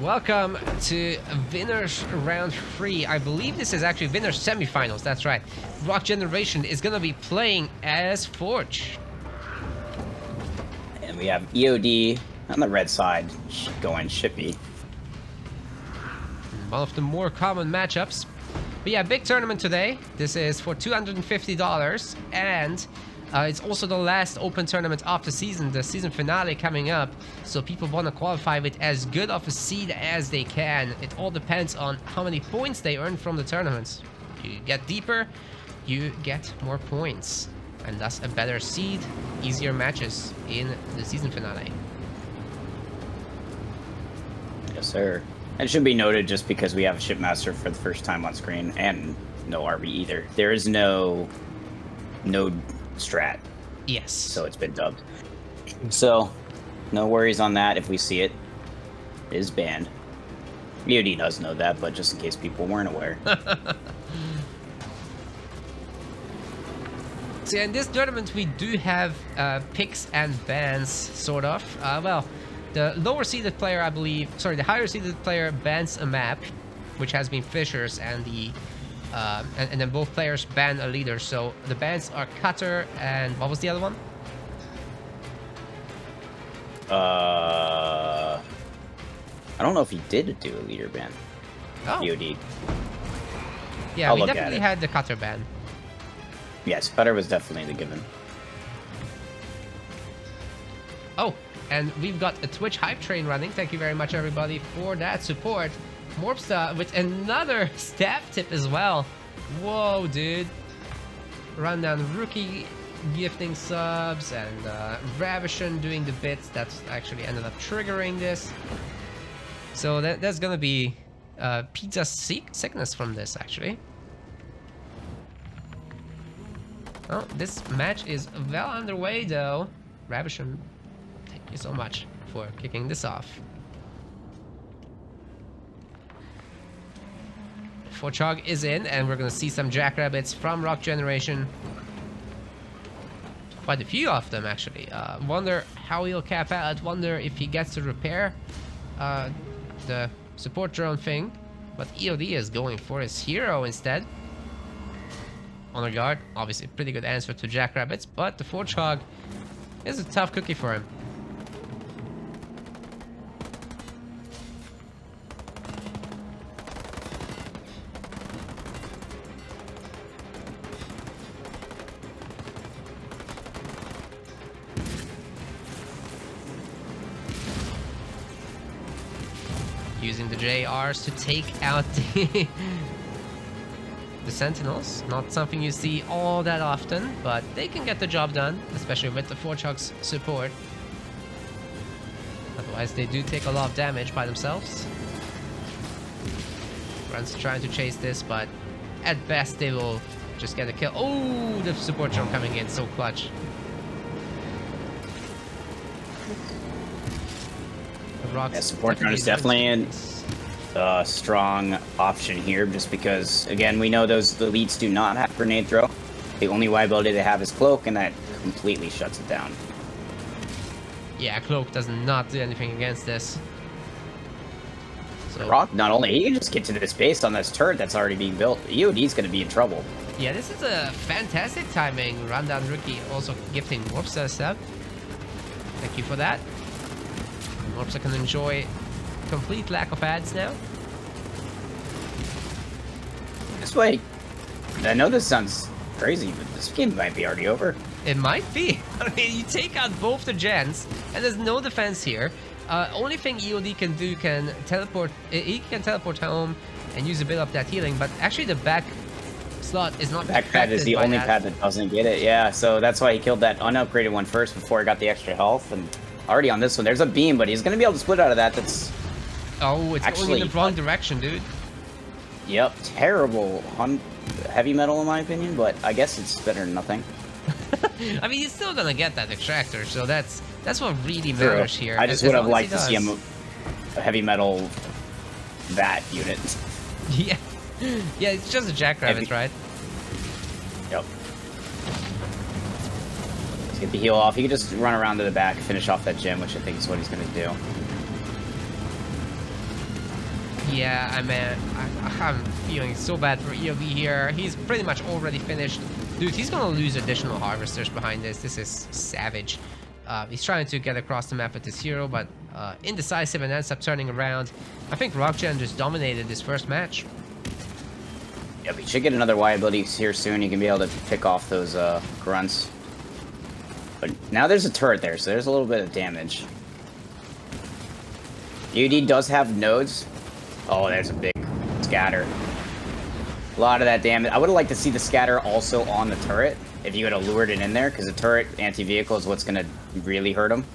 Welcome to Winners Round 3. I believe this is actually Winners Semifinals, that's right. Rockgeneration is gonna be playing as Forge. And we have EoD on the red side going Shippy. One of the more common matchups. But yeah, big tournament today. This is for $250 and it's also the last open tournament of the season finale coming up. So people want to qualify with as good of a seed as they can. It all depends on how many points they earn from the tournaments. You get deeper, you get more points. And thus a better seed, easier matches in the season finale. Yes, sir. And it should be noted, just because we have a Shipmaster for the first time on screen, and no RB either, there is no strat. Yes. So it's been dubbed. So, no worries on that if we see it. It is banned. EoD does know that, but just in case people weren't aware. So in this tournament we do have picks and bans, sort of. Well, the lower seeded player, I believe, sorry, the higher seeded player bans a map, which has been Fishers, and the and then both players ban a leader. So the bans are Cutter and what was the other one? I don't know if he did do a leader ban. Oh. EoD. Yeah, I'll we look at definitely it. had the Cutter ban. Yes, Cutter was definitely the given. Oh, and we've got a Twitch hype train running. Thank you very much, everybody, for that support. Morpsta with another staff tip as well. Whoa, dude. Rundown Rookie gifting subs, and Ravishan doing the bits that actually ended up triggering this. So that's gonna be pizza sickness from this, actually. Oh, this match is well underway, though. Ravishan, thank you so much for kicking this off. Forchog is in, and we're gonna see some Jackrabbits from Rockgeneration. Quite a few of them, actually. Wonder how he'll cap out. Wonder if he gets to repair the support drone thing. But EoD is going for his hero instead. Honor Guard, obviously a pretty good answer to Jackrabbits, but the Forchog is a tough cookie for him. Using the JRs to take out the Sentinels. Not something you see all that often, but they can get the job done, especially with the Forchog's support. Otherwise, they do take a lot of damage by themselves. Run's trying to chase this, but at best they will just get a kill. Oh, the support drone coming in, so clutch. Yeah, support drone is definitely a strong option here, just because, again, we know those elites do not have grenade throw. The only viability they have is cloak, and that completely shuts it down. Yeah, cloak does not do anything against this. So Rock, not only he can just get to this base on this turret that's already being built, EoD's going to be in trouble. yeah, this is a fantastic timing. Rundown Rookie also gifting Morpsa a sub. Thank you for that. Morpsa can enjoy complete lack of ads now. This way, I know this sounds crazy, but this game might be already over. It might be. I mean, you take out both the gens, and there's no defense here. Only thing EoD can do can teleport. He can teleport home and use a bit of that healing, but actually the back slot is not. Back pad is the only pad that doesn't get it. Yeah, so that's why he killed that unupgraded one first before he got the extra health. And already on this one, there's a beam, but he's gonna be able to split out of that. That's oh, it's actually going in the wrong direction, dude. Yep, terrible heavy metal in my opinion, but I guess it's better than nothing. I mean, he's still gonna get that extractor, so that's what really matters here. I just would have liked to see a heavy metal that unit. Yeah, yeah, it's just a Jackrabbit, right? Yep. Let's get the heal off. He can just run around to the back and finish off that gem, which I think is what he's going to do. Yeah, I mean, I'm feeling so bad for EoD here. He's pretty much already finished. Dude, he's gonna lose additional harvesters behind this. This is savage. He's trying to get across the map with his hero, but indecisive and ends up turning around. I think Rockgen just dominated this first match. Yeah, we should get another Y ability here soon. You can be able to pick off those grunts. But now there's a turret there, so there's a little bit of damage. EoD does have nodes. Oh, there's a big scatter. A lot of that damage. I would have liked to see the scatter also on the turret, if you would have lured it in there, because the turret anti-vehicle is what's going to really hurt him.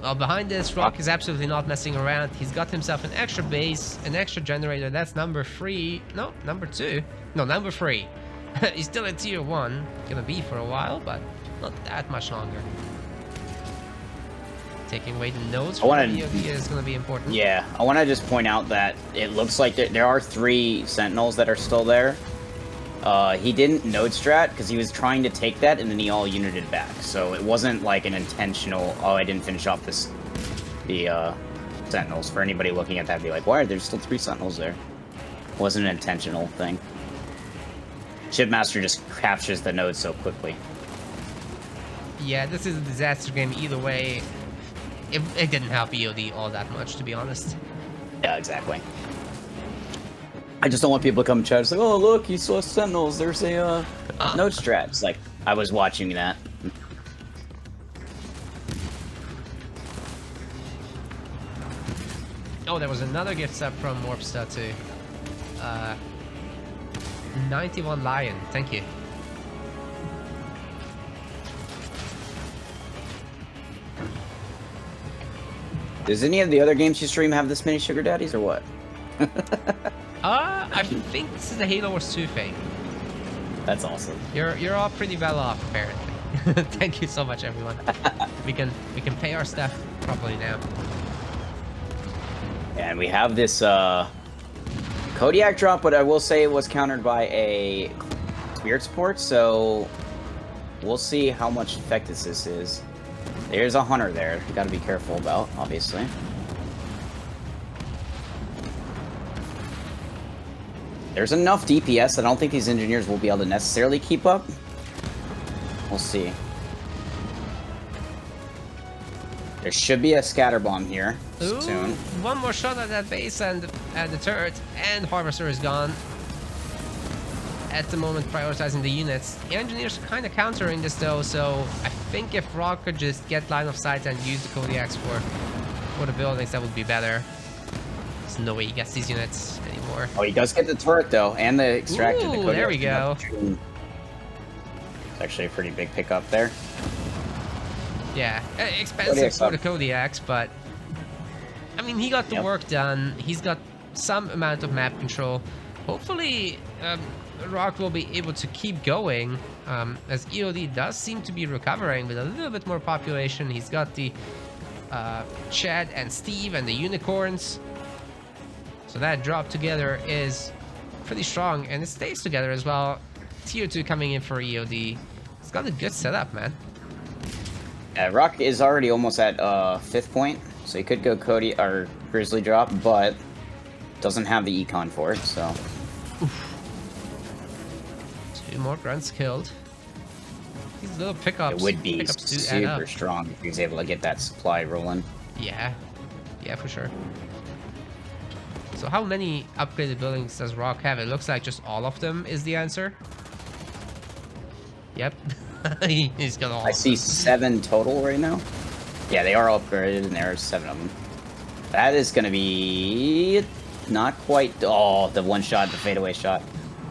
Well, behind this, Rock is absolutely not messing around. He's got himself an extra base, an extra generator. That's number 3. No, number 2. No, number 3. He's still at tier 1. Gonna be for a while, but not that much longer. Taking away the nodes from EoD is gonna be important. Yeah, I want to just point out that it looks like there are 3 sentinels that are still there. He didn't node strat because he was trying to take that and then he all united back. So it wasn't like an intentional, oh, I didn't finish off the sentinels. For anybody looking at that, be like, why are there still 3 sentinels there? It wasn't an intentional thing. Shipmaster just captures the node so quickly. Yeah, this is a disaster game either way. It didn't help EoD all that much, to be honest. Yeah, exactly. I just don't want people to come and chat. It's like, oh, look, you saw sentinels. There's a node strat. It's like, I was watching that. Oh, there was another gift sub from Warpstar too. 91 Lion, thank you. Does any of the other games you stream have this many sugar daddies or what? I think this is the Halo Wars 2 thing. That's awesome. You're all pretty well off apparently. Thank you so much, everyone. we can pay our stuff properly now. And we have this Kodiak drop, but I will say it was countered by a Spirit support, so we'll see how much effective this is. There's a hunter there. You gotta be careful about, obviously. There's enough DPS that I don't think these engineers will be able to necessarily keep up. We'll see. There should be a scatter bomb here soon. One more shot at that base and the turret, and Harvester is gone. At the moment, prioritizing the units. The engineers are kind of countering this though, so I think if Rock could just get line of sight and use the Kodiaks for the buildings, that would be better. There's no way he gets these units anymore. Oh, he does get the turret though, and the extractor. Ooh, there we go. It's actually a pretty big pickup there. Yeah, expensive for the Kodiaks, but I mean, he got the work done. He's got some amount of map control. Hopefully, Rock will be able to keep going, as EoD does seem to be recovering with a little bit more population. He's got the Chad and Steve and the unicorns. So that drop together is pretty strong, and it stays together as well. Tier 2 coming in for EoD. It's got a good setup, man. Rock is already almost at 5th point, so he could go Cody or Grizzly drop, but doesn't have the econ for it, so. Oof. 2 more grunts killed. These little pickups. It would be super strong if he was able to get that supply rolling. Yeah, for sure. So how many upgraded buildings does Rock have? It looks like just all of them is the answer. Yep. He's got all. I see 7 total right now. Yeah, they are upgraded, and there are 7 of them. That is going to be not quite. Oh, the one shot, the fadeaway shot.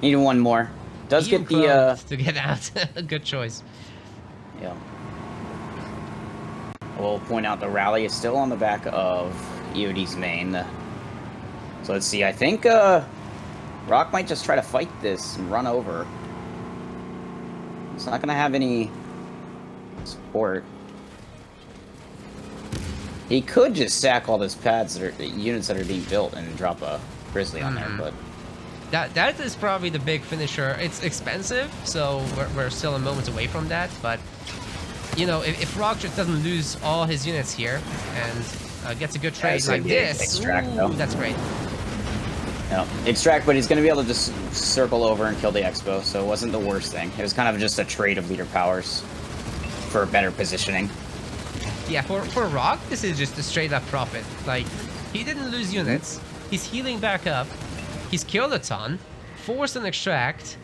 Need one more. Does get the to get out. A good choice. Yeah. I will point out the rally is still on the back of EoD's main. So let's see. I think Rock might just try to fight this and run over. It's not going to have any support. He could just sack all those pads that are units that are being built and drop a Grizzly on there, but That is probably the big finisher. It's expensive, so we're still a moment away from that. But you know, if Rock just doesn't lose all his units here and gets a good trade like this, extract, ooh, that's great. No, extract, but he's going to be able to just circle over and kill the Expo, so it wasn't the worst thing. It was kind of just a trade of leader powers for better positioning. Yeah, for Rock, this is just a straight up profit. Like, he didn't lose units. He's healing back up. He's killed a ton. Forced an extract.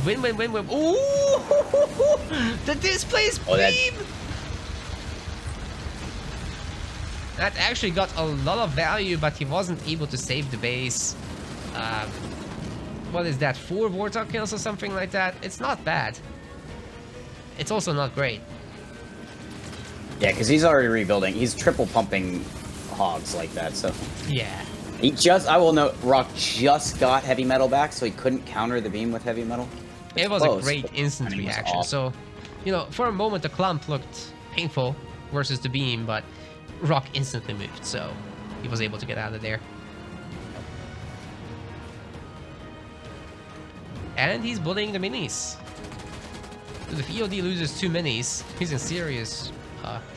Win, win, win, win. Ooh! The displaced beam! That actually got a lot of value, but he wasn't able to save the base. What is that? 4 Warthog kills or something like that? It's not bad. It's also not great. Yeah, because he's already rebuilding. He's triple pumping hogs like that, so... Yeah. He just, I will note, Rock just got heavy metal back, so he couldn't counter the beam with heavy metal. It was a great instant reaction. So, you know, for a moment the clump looked painful versus the beam, but Rock instantly moved, so he was able to get out of there. And he's bullying the minis. So if EoD loses 2 minis, he's in serious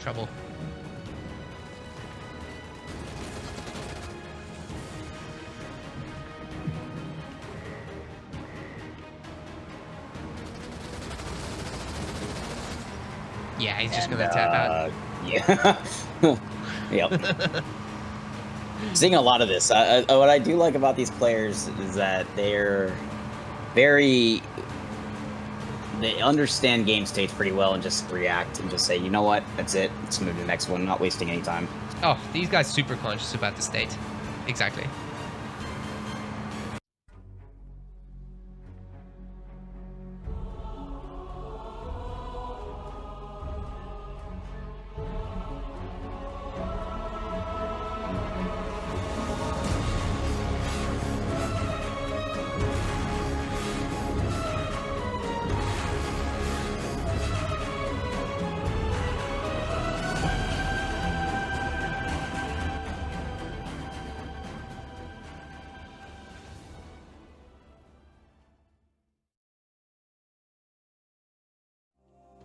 trouble. Yeah, he's just gonna tap out. Yeah. Yep. Seeing a lot of this. What I do like about these players is that they're very... They understand game states pretty well and just react and just say, you know what, that's it. Let's move to the next one, not wasting any time. Oh, these guys super conscious about the state. Exactly.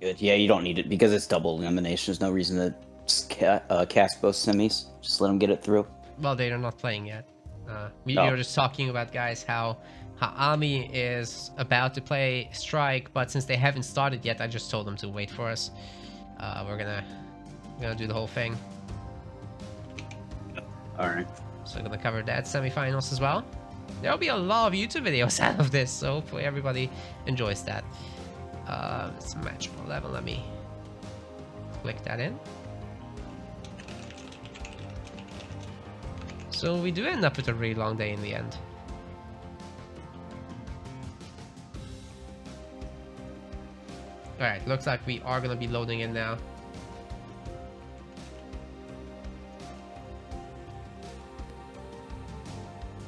Good. Yeah, you don't need it because it's double elimination. There's no reason to just cast both semis. Just let them get it through. Well, they're not playing yet. We were just talking about, guys, how Ami is about to play Strike, but since they haven't started yet, I just told them to wait for us. We're gonna do the whole thing. All right. So I'm gonna cover that semifinals as well. There'll be a lot of YouTube videos out of this, so hopefully everybody enjoys that. It's match 11. Let me click that in. So we do end up with a really long day in the end. Alright, looks like we are gonna be loading in now.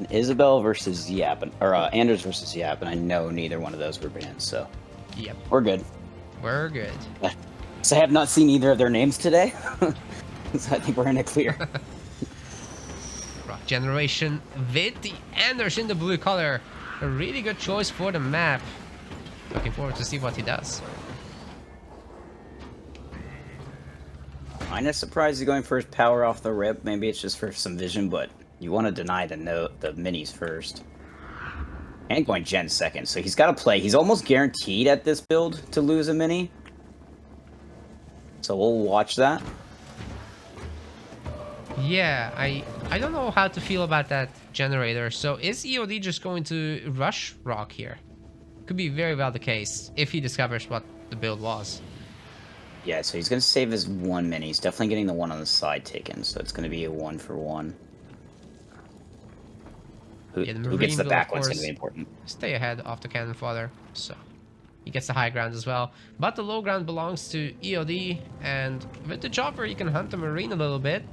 Isabel versus Yap, or Anders versus Yap, and I know neither one of those were banned, so yep, we're good. We're good. So I have not seen either of their names today, so I think we're in a clear. Rockgeneration with the Anders in the blue color. A really good choice for the map. Looking forward to see what he does. Kinda surprised he's going for his power off the rip. Maybe it's just for some vision, but you want to deny the minis first. And going Gen second, so he's got to play. He's almost guaranteed at this build to lose a mini. So we'll watch that. Yeah, I don't know how to feel about that generator. So is EoD just going to rush Rock here? Could be very well the case if he discovers what the build was. Yeah, so he's going to save his 1 mini. He's definitely getting the one on the side taken, so it's going to be a 1-for-1. Who gets the back one's going to be important. Stay ahead of the cannon fodder, so he gets the high ground as well. But the low ground belongs to EoD, and with the chopper, you can hunt the Marine a little bit.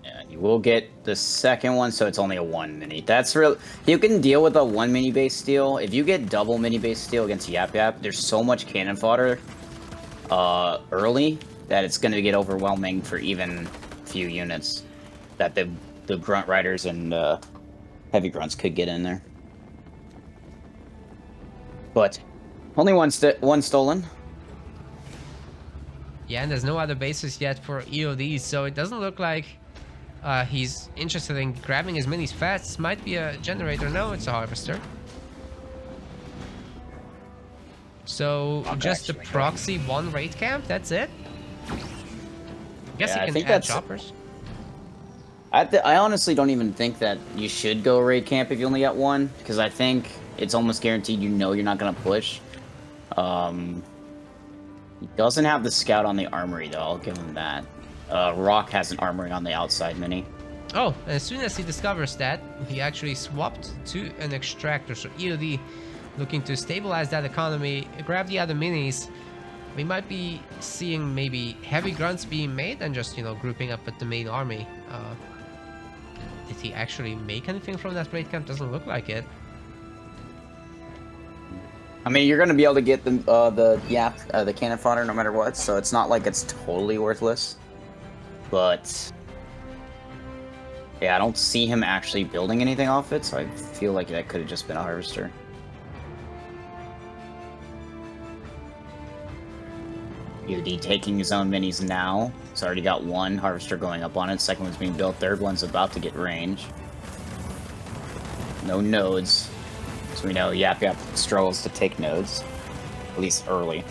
Yeah, you will get the second one, so it's only a 1 mini. That's real. You can deal with a 1 mini base steal. If you get double mini base steal against Yap Yap, there's so much cannon fodder early that it's going to get overwhelming for even few units that the grunt riders and Heavy grunts could get in there. But only one stolen. Yeah, and there's no other bases yet for EoD, so it doesn't look like he's interested in grabbing as many fast. Might be a generator. No, it's a harvester. So just the proxy one raid camp. That's it. Guess Yeah, you can add choppers. I honestly don't even think that you should go raid camp if you only got one, because I think it's almost guaranteed you know you're not going to push. He doesn't have the scout on the armory, though. I'll give him that. Rock has an armory on the outside mini. Oh, and as soon as he discovers that, he actually swapped to an extractor. So EoD looking to stabilize that economy, grab the other minis. We might be seeing maybe heavy grunts being made and just, you know, grouping up with the main army. Did he actually make anything from that raid camp? Doesn't look like it. I mean, you're going to be able to get the cannon fodder no matter what, so it's not like it's totally worthless. But yeah, I don't see him actually building anything off it, so I feel like that could have just been a harvester. EoD taking his own minis now. It's already got one harvester going up on it. Second one's being built. Third one's about to get range. No nodes. So we know Yap Yap struggles to take nodes. At least early.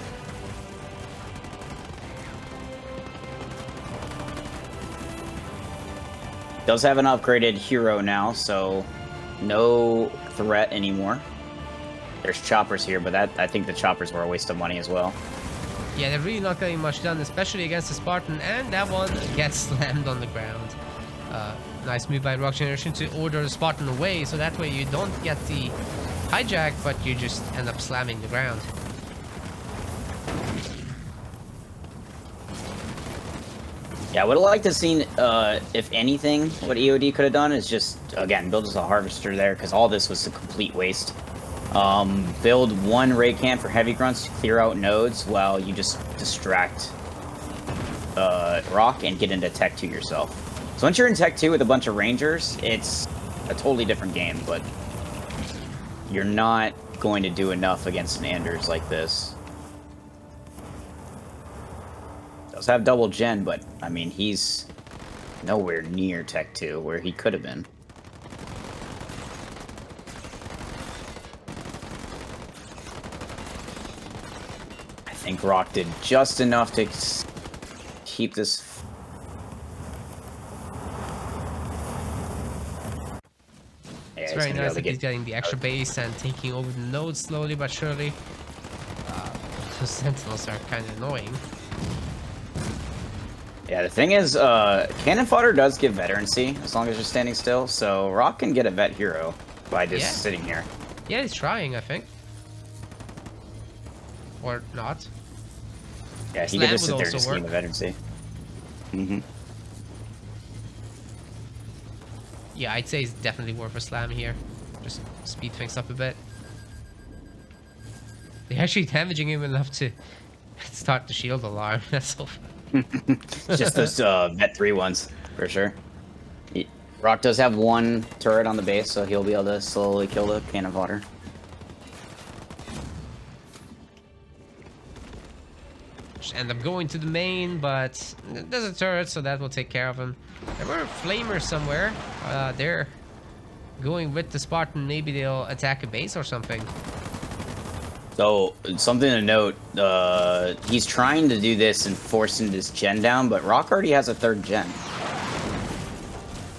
Does have an upgraded hero now, so no threat anymore. There's choppers here, but I think the choppers were a waste of money as well. Yeah, they're really not getting much done, especially against the Spartan, and that one gets slammed on the ground. Nice move by Rockgeneration to order the Spartan away, so that way you don't get the hijack, but you just end up slamming the ground. Yeah, I would have liked to have seen, if anything, what EoD could have done is just, again, build us a harvester there, because all this was a complete waste. Build one raid camp for heavy grunts, clear out nodes, while you just distract Rock and get into Tech 2 yourself. So once you're in Tech 2 with a bunch of Rangers, it's a totally different game, but you're not going to do enough against an Anders like this. Does have double gen, but, I mean, he's nowhere near Tech 2, where he could have been. I think Rock did just enough to keep this. Yeah, it's very nice that he's getting the extra base and taking over the nodes slowly but surely. The sentinels are kind of annoying. Yeah, the thing is, cannon fodder does give veterancy as long as you're standing still, so Rock can get a vet hero by just sitting here. Yeah, he's trying, I think. Or not. Yeah, he could just sit there and just gain the veterancy. Yeah, I'd say it's definitely worth a slam here. Just speed things up a bit. They're actually damaging him enough to start the shield alarm. That's so fun. Just those vet 3 ones, for sure. Rock does have one turret on the base, so he'll be able to slowly kill the cannon fodder. Just end up going to the main, but there's a turret, so that will take care of him. There were flamers somewhere. They're going with the Spartan. Maybe they'll attack a base or something. So, something to note, he's trying to do this and forcing this gen down, but Rock already has a 3rd gen.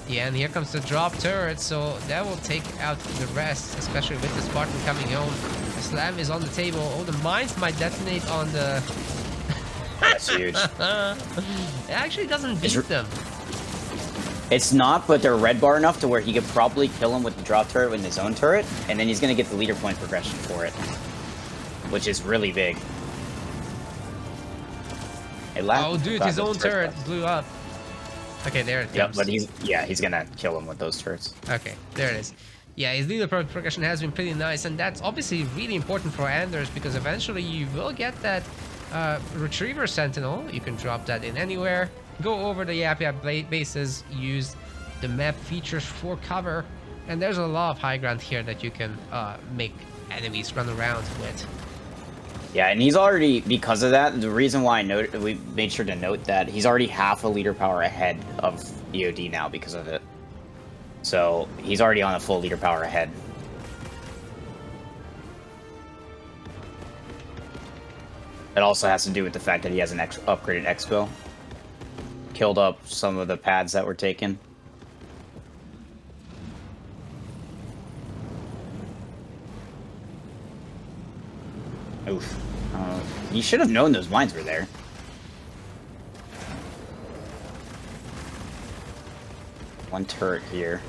Yeah, and here comes the drop turret, so that will take out the rest, especially with the Spartan coming home. The slam is on the table. Oh, the mines might detonate on the... That's huge. It actually doesn't beat them. It's not, but they're red bar enough to where he could probably kill him with the drop turret with his own turret, and then he's going to get the leader point progression for it. Which is really big. Oh, dude, his own turret blew up. Okay, there it comes. But he's gonna kill him with those turrets. Okay, there it is. Yeah, his leader progression has been pretty nice, and that's obviously really important for Anders, because eventually you will get that Retriever Sentinel. You can drop that in anywhere. Go over the Yap Yap bases, use the map features for cover, And there's a lot of high ground here that you can make enemies run around with. Yeah, and he's already, because of that, the reason why we made sure to note that he's already half a leader power ahead of EoD now because of it. So he's already on a full leader power ahead. It also has to do with the fact that he has an upgraded expo. Killed up some of the pads that were taken. Oof. You should have known those mines were there. One turret here.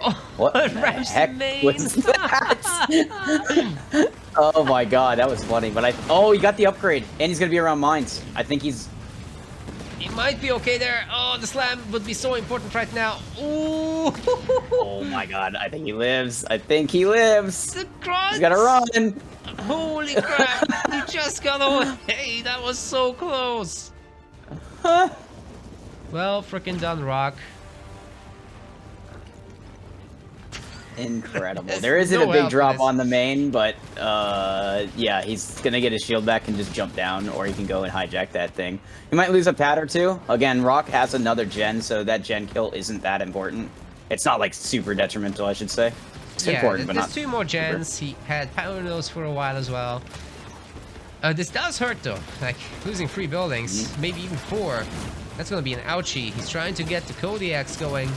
Oh, what the heck was that? Oh my god, that was funny. But oh, he got the upgrade, and he's gonna be around mines. I think he's. He might be okay there. Oh, the slam would be so important right now. Ooh. Oh my god, I think he lives. I think he lives. The crunch. He's gotta run. Holy crap! He just got away. That was so close. Well, freaking done, Rock. Incredible. There isn't a big drop on the main, but yeah, he's gonna get his shield back and just jump down, or he can go and hijack that thing. He might lose a pad or two. Again, Rock has another gen, so that gen kill isn't that important. It's not like super detrimental, I should say. It's important, but not. There's 2 more gens. He had power nose for a while as well. This does hurt though, like losing 3 buildings, maybe even 4. That's gonna be an ouchie. He's trying to get the Kodiaks going.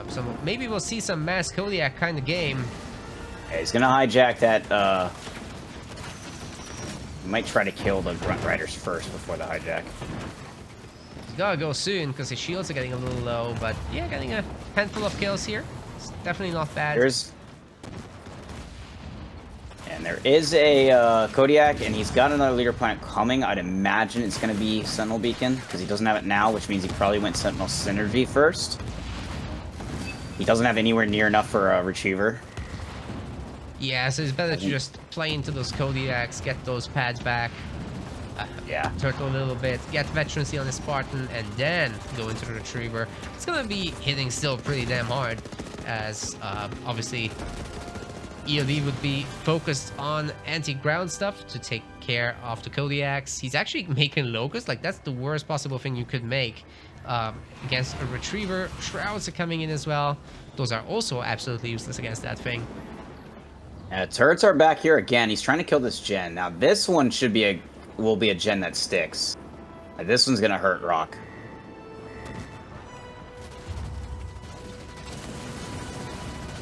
So maybe we'll see some mass Kodiak kind of game. Yeah, he's gonna hijack that. He might try to kill the Grunt Riders first before the hijack. He's gotta go soon because his shields are getting a little low, but yeah, getting a handful of kills here. It's definitely not bad. And there is a Kodiak, and he's got another leader point coming. I'd imagine it's gonna be Sentinel Beacon because he doesn't have it now, which means he probably went Sentinel Synergy first. He doesn't have anywhere near enough for a Retriever. Yeah, so it's better to just play into those Kodiaks, get those pads back. Yeah. Turtle a little bit, get Veterancy on the Spartan, and then go into the Retriever. It's gonna be hitting still pretty damn hard, as obviously EoD would be focused on anti-ground stuff to take care of the Kodiaks. He's actually making Locust, like that's the worst possible thing you could make. Against a Retriever. Shrouds are coming in as well. Those are also absolutely useless against that thing. Turrets are back here again. He's trying to kill this gen. Now this one will be a gen that sticks. This one's gonna hurt Rock.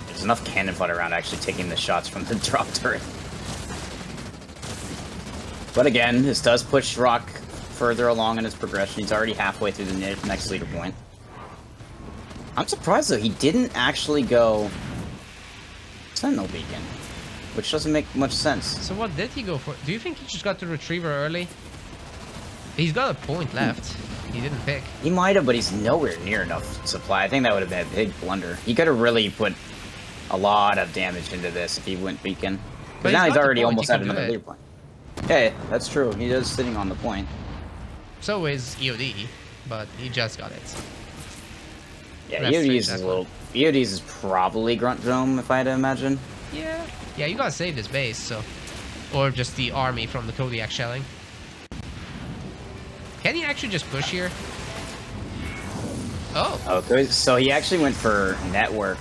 There's enough cannon fodder around actually taking the shots from the drop turret. But again, this does push Rock further along in his progression. He's already halfway through the next leader point. I'm surprised though he didn't actually go Sentinel Beacon, which doesn't make much sense. So what did he go for? Do you think he just got the Retriever early? He's got a point left. He didn't pick. He might have, but he's nowhere near enough supply. I think that would have been a big blunder. He could have really put a lot of damage into this if he went Beacon. But now he's already almost at another leader point. Yeah, that's true. He is sitting on the point. So is EoD, but he just got it. Yeah, EoD's is a little. EoD's is probably Grunt Dome, if I had to imagine. Yeah, you gotta save this base, so, or just the army from the Kodiak shelling. Can he actually just push here? Oh. Okay, so he actually went for network.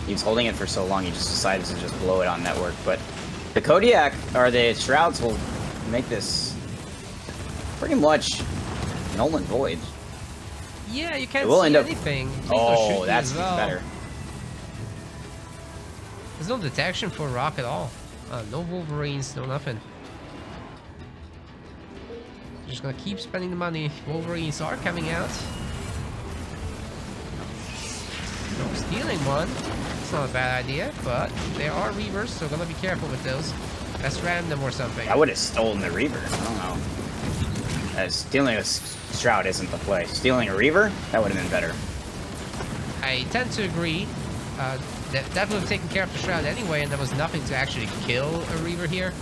He was holding it for so long, he just decided to just blow it on network. But the Kodiak or the Shrouds will make this pretty much null and void. Yeah, you can't see anything. Oh, that's better. There's no detection for Rock at all. No Wolverines, no nothing. Just gonna keep spending the money. Wolverines are coming out. No stealing one. It's not a bad idea, but there are Reavers, so gonna be careful with those. Best ram them or something. I would have stolen the Reaver. I don't know. Stealing a Shroud isn't the play. Stealing a Reaver? That would have been better. I tend to agree. That would have taken care of the Shroud anyway, and there was nothing to actually kill a Reaver here.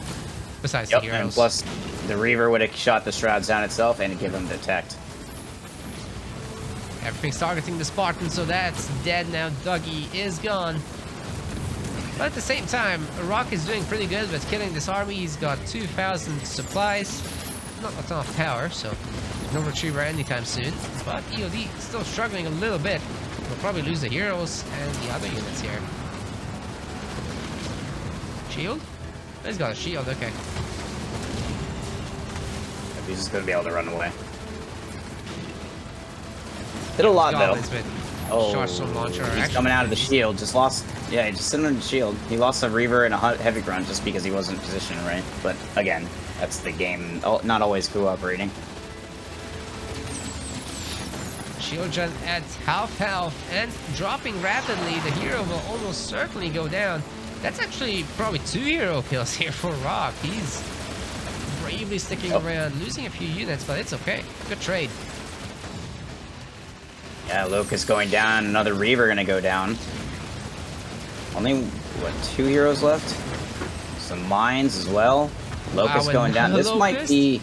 Besides the heroes. And plus, the Reaver would have shot the Shrouds down itself and give them detect. Everything's targeting the Spartan, so that's dead now. Dougie is gone. But at the same time, Rock is doing pretty good with killing this army. He's got 2,000 supplies. Not a ton of power, so no retriever anytime soon. But EoD still struggling a little bit. We'll probably lose the heroes and the other units here. Shield? He's got a shield, okay. He's just gonna be able to run away. Did a lot though. Oh, short-sword launcher. He's coming out of the shield. Just lost. Yeah, just sitting on the shield. He lost a Reaver and a heavy grunt just because he wasn't positioned right. But again, that's the game. Not always cooperating. Shield gen at half health and dropping rapidly. The hero will almost certainly go down. That's actually probably 2 hero kills here for Rock. He's bravely sticking around, losing a few units, but it's okay. Good trade. Yeah, Locust going down. Another Reaver gonna go down. Only, what, 2 heroes left? Some mines as well. Locust going down. This might be...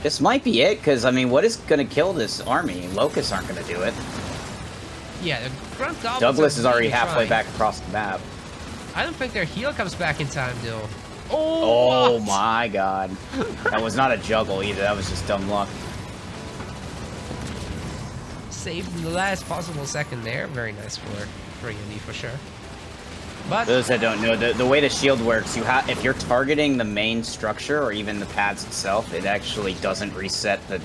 This might be it, because, I mean, what is going to kill this army? Locusts aren't going to do it. Yeah, the Grunt Goblins Douglas is already halfway back across the map. I don't think their heal comes back in time, though. Oh my god. That was not a juggle either, that was just dumb luck. Saved in the last possible second there. Very nice for EoD for sure. But those that don't know, the way the shield works, if you're targeting the main structure or even the pads itself, it actually doesn't reset the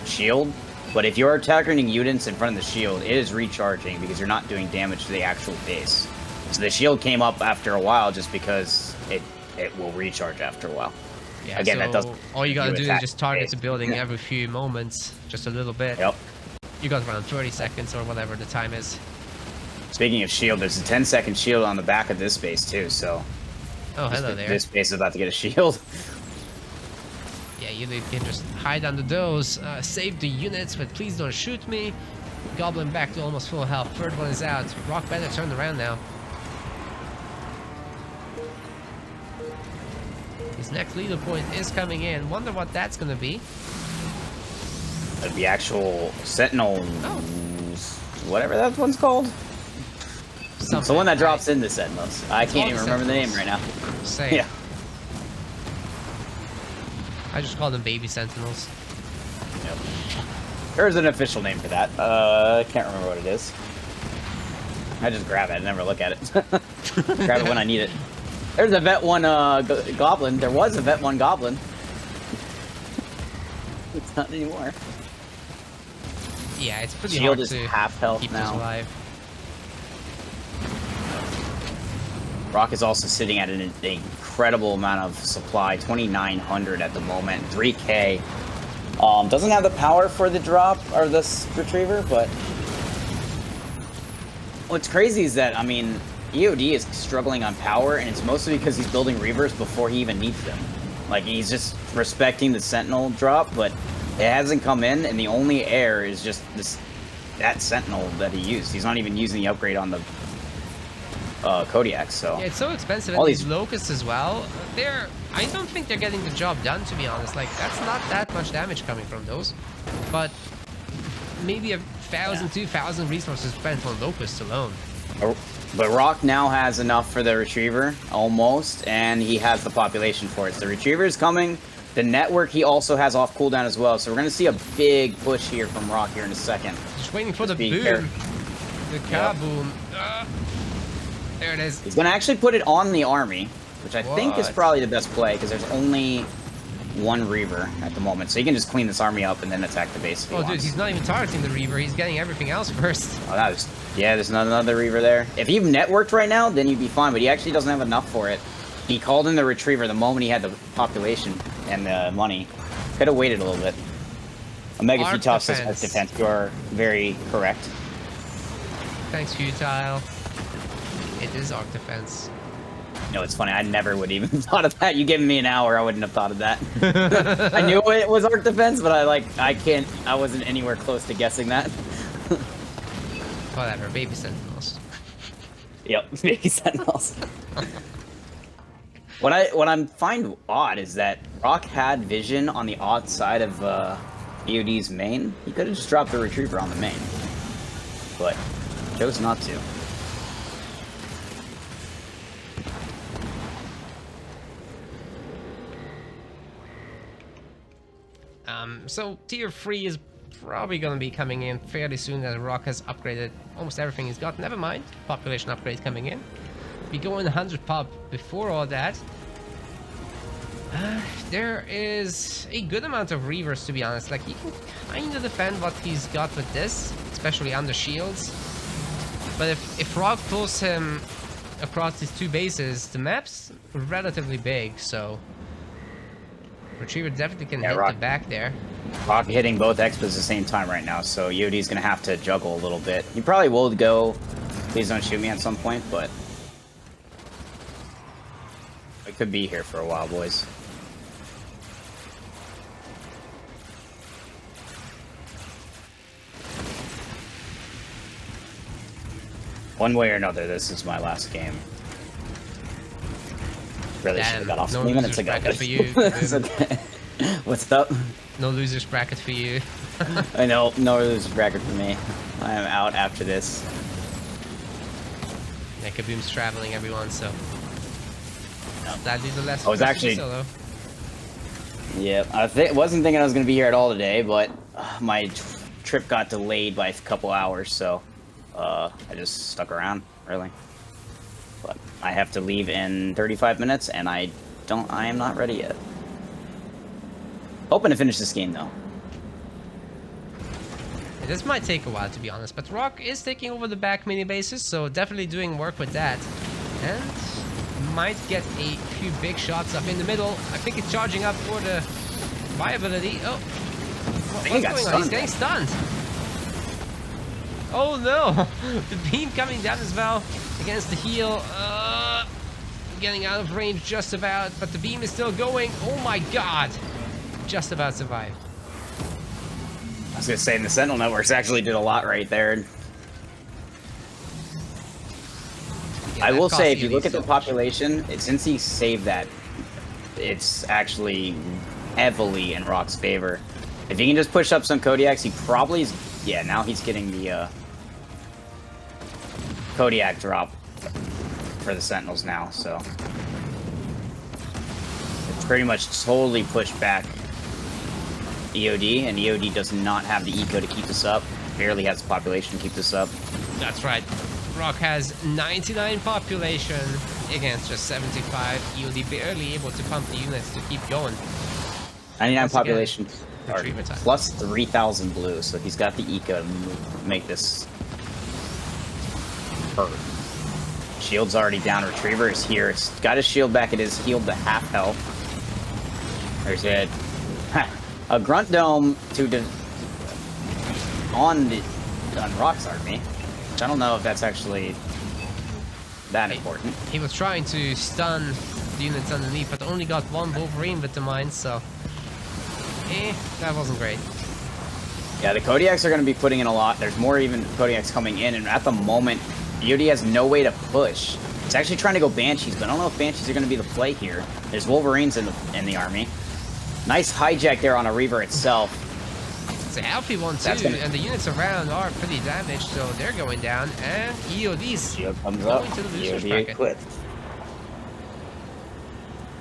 shield. But if you're targeting units in front of the shield, it is recharging because you're not doing damage to the actual base. So the shield came up after a while just because it will recharge after a while. Yeah, again, so that doesn't. All you gotta do is just target the building every few moments, just a little bit. Yep. You got around 30 seconds or whatever the time is. Speaking of shield, there's a 10-second shield on the back of this base too, so... Oh, hello there. This base is about to get a shield. Yeah, you can just hide under those, save the units, but please don't shoot me. Goblin back to almost full health. Third one is out. Rock better turn around now. His next leader point is coming in. Wonder what that's gonna be. The actual Sentinel... Whatever that one's called. Something, it's the one that drops in the Sentinels. I can't even remember the name right now. Same. Yeah. I just call them baby Sentinels. Yep. There's an official name for that. I can't remember what it is. I just grab it and never look at it. Grab it when I need it. There's a Vet 1 Goblin. There was a Vet 1 Goblin. It's not anymore. Yeah, it's pretty Shield hard is to half health keep now. this alive. Rock is also sitting at an incredible amount of supply, 2,900 at the moment, 3K. Doesn't have the power for the drop or this retriever, but what's crazy is that, I mean, EoD is struggling on power, and it's mostly because he's building Reavers before he even needs them. Like, he's just respecting the Sentinel drop, but it hasn't come in, and the only heir is just that Sentinel that he used. He's not even using the upgrade on the Kodiak, so... Yeah, it's so expensive, all and these Locusts as well, I don't think they're getting the job done, to be honest. Like, that's not that much damage coming from those. But maybe 1,000, 2,000 resources spent on Locusts alone. But Rock now has enough for the Retriever, almost, and he has the population for it. So the Retriever is coming. The network he also has off cooldown as well, so we're going to see a big push here from Rock here in a second. Just waiting for the boom. The kaboom. There it is. He's going to actually put it on the army, which I think is probably the best play, because there's only one Reaver at the moment. So he can just clean this army up and then attack the base if he wants. Dude, he's not even targeting the Reaver. He's getting everything else first. Oh, that was... Yeah, there's not another Reaver there. If he networked right now, then he'd be fine, but he actually doesn't have enough for it. He called in the Retriever the moment he had the population and the money. Could have waited a little bit. Omega Futile says Arc Defense. You are very correct. Thanks, Futile. It is Arc Defense. No, it's funny. I never would even thought of that. You gave me an hour, I wouldn't have thought of that. I knew it was Arc Defense, but I wasn't anywhere close to guessing that. Whatever, baby Sentinels. Yep, baby Sentinels. What I find odd is that Rock had vision on the odd side of EoD's main. He could have just dropped the Retriever on the main, but chose not to. So tier 3 is probably going to be coming in fairly soon, as Rock has upgraded almost everything he's got. Never mind, population upgrade coming in. We go in 100 pop before all that. There is a good amount of Reavers, to be honest. Like, he can kind of defend what he's got with this, especially under shields. But if Rock pulls him across these two bases, the map's relatively big, so Retriever definitely can hit the back there. Rock hitting both expos at the same time right now, so EoD's gonna have to juggle a little bit. He probably will go, please don't shoot me at some point, but I could be here for a while, boys. One way or another, this is my last game. Really should have got off 20 minutes ago. For you. It's okay. What's up? No losers bracket for you. I know, no losers bracket for me. I am out after this. Yeah, Kaboom's traveling, everyone, so that'd be the last. I was actually solo. Yeah, I wasn't thinking I was going to be here at all today, but my trip got delayed by a couple hours, so I just stuck around, really. But I have to leave in 35 minutes, and I am not ready yet. Hoping to finish this game, though. Yeah, this might take a while, to be honest, but Rock is taking over the back mini bases, so definitely doing work with that. And might get a few big shots up in the middle. I think it's charging up for the viability. Oh, what's going on? He's getting stunned. Oh no! The beam coming down as well against the heel. Getting out of range just about, but the beam is still going. Oh my god! Just about survived. I was gonna say, the Sentinel networks actually did a lot right there. Yeah, I will say, if you look at the population, since he saved that, it's actually heavily in Rock's favor. If he can just push up some Kodiaks, he probably is. Yeah, now he's getting the Kodiak drop for the Sentinels now, so it's pretty much totally pushed back EoD, and EoD does not have the eco to keep this up. Barely has the population to keep this up. That's right. Rock has 99 population against just 75. EoD barely able to pump the units to keep going. 99 population plus 3,000 blue, so he's got the eco to make this hurt. Shield's already down. Retriever is here. It's got his shield back. It is healed to half health. There's it. A grunt dome on Rock's army, which I don't know if that's actually that important. He was trying to stun the units underneath, but only got one Wolverine with the mine, so that wasn't great. Yeah, the Kodiaks are going to be putting in a lot. There's more even Kodiaks coming in, and at the moment, EoD has no way to push. It's actually trying to go Banshees, but I don't know if Banshees are going to be the play here. There's Wolverines in the army. Nice hijack there on a Reaver itself. It's a healthy one too, and the units around are pretty damaged, so they're going down. And EoD's comes up. To the losers EoD bracket. quit.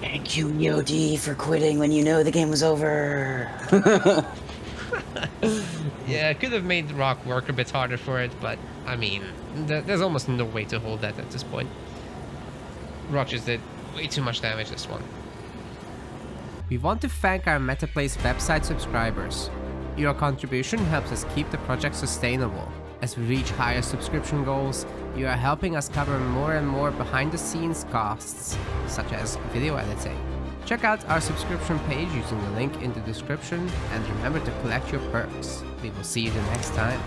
Thank you, EoD, for quitting when you know the game was over. Yeah, I could have made Rock work a bit harder for it, but I mean, there's almost no way to hold that at this point. Rock just did way too much damage this one. We want to thank our MetaPlace website subscribers. Your contribution helps us keep the project sustainable. As we reach higher subscription goals, you are helping us cover more and more behind-the-scenes costs, such as video editing. Check out our subscription page using the link in the description, and remember to collect your perks. We will see you the next time.